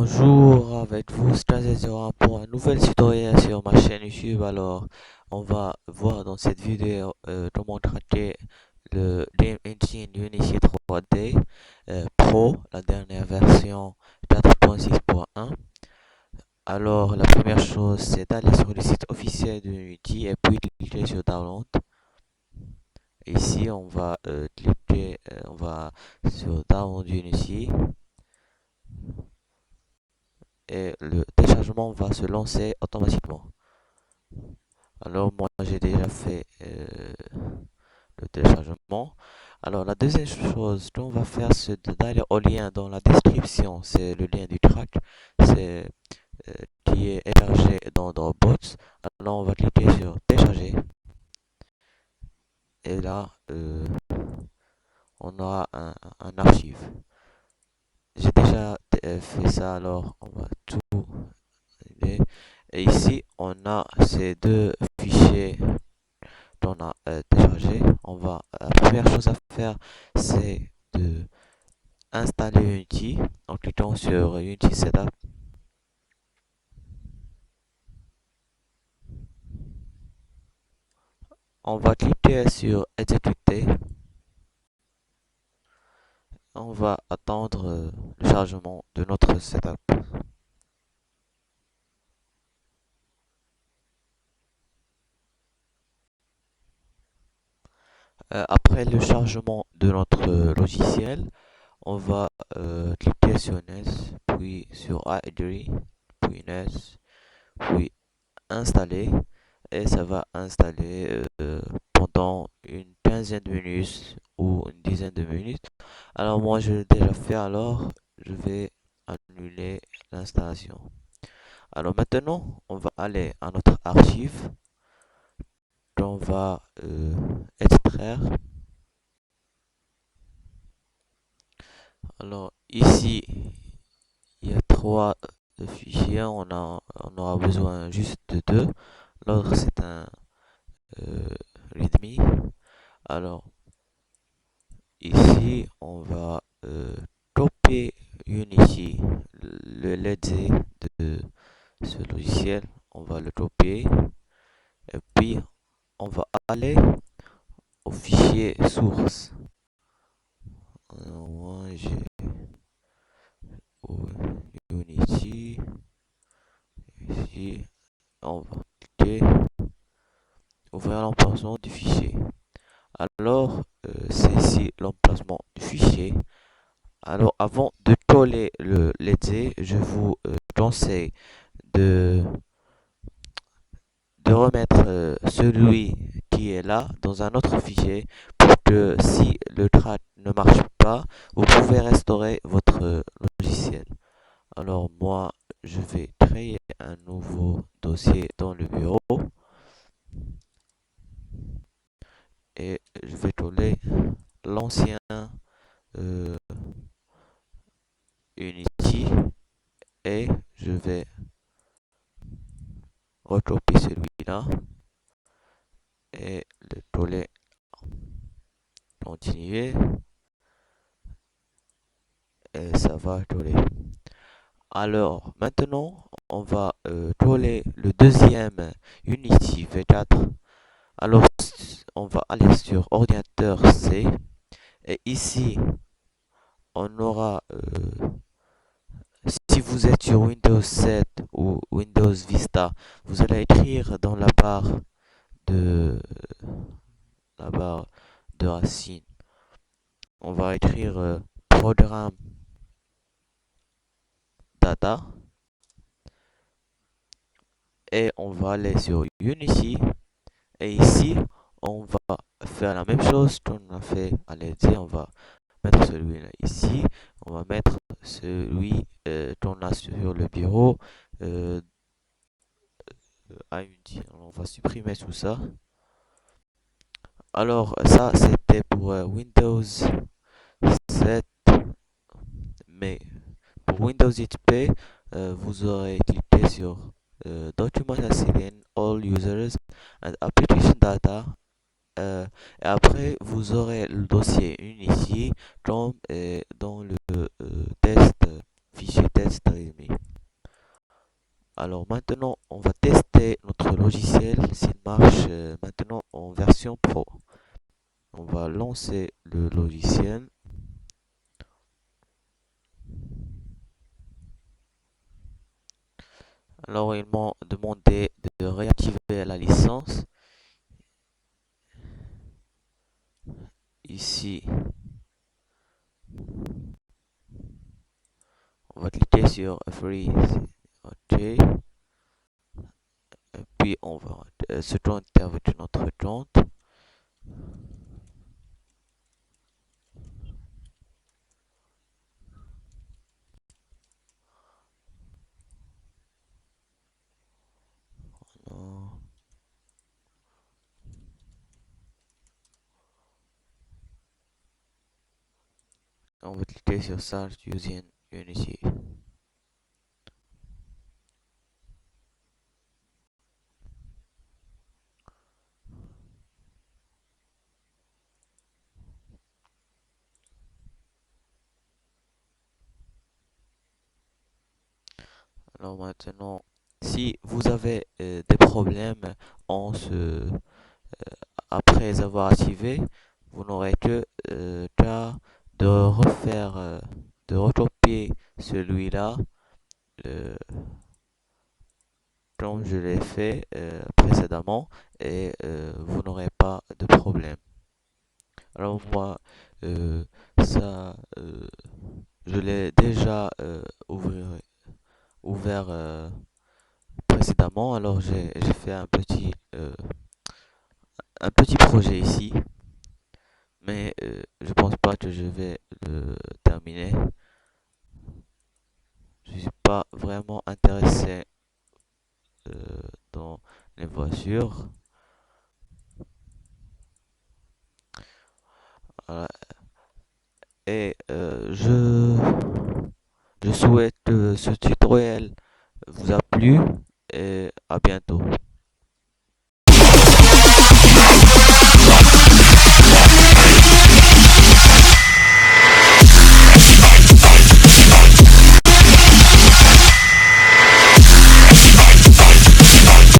Bonjour, avec vous Stas01 pour un nouvel tutoriel sur ma chaîne YouTube. Alors, on va voir dans cette vidéo comment traiter le Game Engine Unity 3D Pro, la dernière version 4.6.1. Alors, la première chose, c'est d'aller sur le site officiel de Unity et puis cliquer sur Download. Ici, on va cliquer, on va sur Download Unity. Et le téléchargement va se lancer automatiquement. Alors moi j'ai déjà fait le téléchargement. Alors la deuxième chose qu'on va faire c'est d'aller au lien dans la description. C'est le lien du track c'est, qui est hébergé dans Dropbox. Alors on va cliquer sur télécharger. Et là on aura un archive. J'ai déjà fait ça, alors on va tout. Et ici, on a ces deux fichiers qu'on a téléchargés. La première chose à faire, c'est de installer Unity en cliquant sur Unity Setup. On va cliquer sur exécuter. On va attendre le chargement de notre setup. Après le chargement de notre logiciel, on va cliquer sur Next, puis sur Agree, puis Next, puis installer, et ça va installer pendant une quinzaine de minutes ou une dizaine de minutes. Alors moi je l'ai déjà fait, alors je vais annuler l'installation. Alors maintenant on va aller à notre archive qu'on va extraire. Alors ici il y a trois fichiers, on aura besoin juste de deux. L'autre c'est un readme. Alors ici on va copier Unity, le LEDZ de ce logiciel, on va le copier et puis on va aller au fichier source. Alors, moi j'ai Unity, ici on va cliquer, ouvrir l'emplacement du fichier. Alors c'est ici l'emplacement du fichier. Alors avant de coller le LEDZ, je vous conseille de remettre celui qui est là dans un autre fichier pour que si le track ne marche pas, vous pouvez restaurer votre logiciel. Alors moi, je vais créer un nouveau dossier dans le bureau et je vais coller l'ancien euh, Unity et je vais recopier celui-là et le coller, continuer et ça va coller. Alors, maintenant, on va coller le deuxième Unity V4. Alors, on va aller sur ordinateur C. Et ici, on aura, si vous êtes sur Windows 7 ou Windows Vista, vous allez écrire dans de, la barre de racine. On va écrire programme data. Et on va aller sur Unity. Et ici, on va faire la même chose qu'on a fait à l'aider. On va mettre celui-là ici. On va mettre celui qu'on a sur le bureau à Unity. On va supprimer tout ça. Alors, ça, c'était pour Windows 7. Mais pour Windows XP, vous aurez cliqué sur Document Assign All Users and Application Data. Et après, vous aurez le dossier Unity comme dans le test, fichier test readme. Alors maintenant, on va tester notre logiciel s'il marche maintenant en version pro. On va lancer le logiciel. Alors ils m'ont demandé de réactiver la licence. Ici, on va cliquer sur Freeze. OK. Et puis on va se joindre avec notre compte. On va cliquer sur Start using Unity. Alors maintenant, si vous avez des problèmes en ce, après avoir activé, vous n'aurez qu'à de refaire, de recopier celui-là, euh, comme je l'ai fait précédemment, et vous n'aurez pas de problème. Alors moi, euh, ça, je l'ai déjà ouvert précédemment, alors j'ai fait un petit projet ici, mais je pense pas que je vais le terminer. Je suis pas vraiment intéressé dans les voitures. Voilà. Et je souhaite que ce tutoriel vous a plu.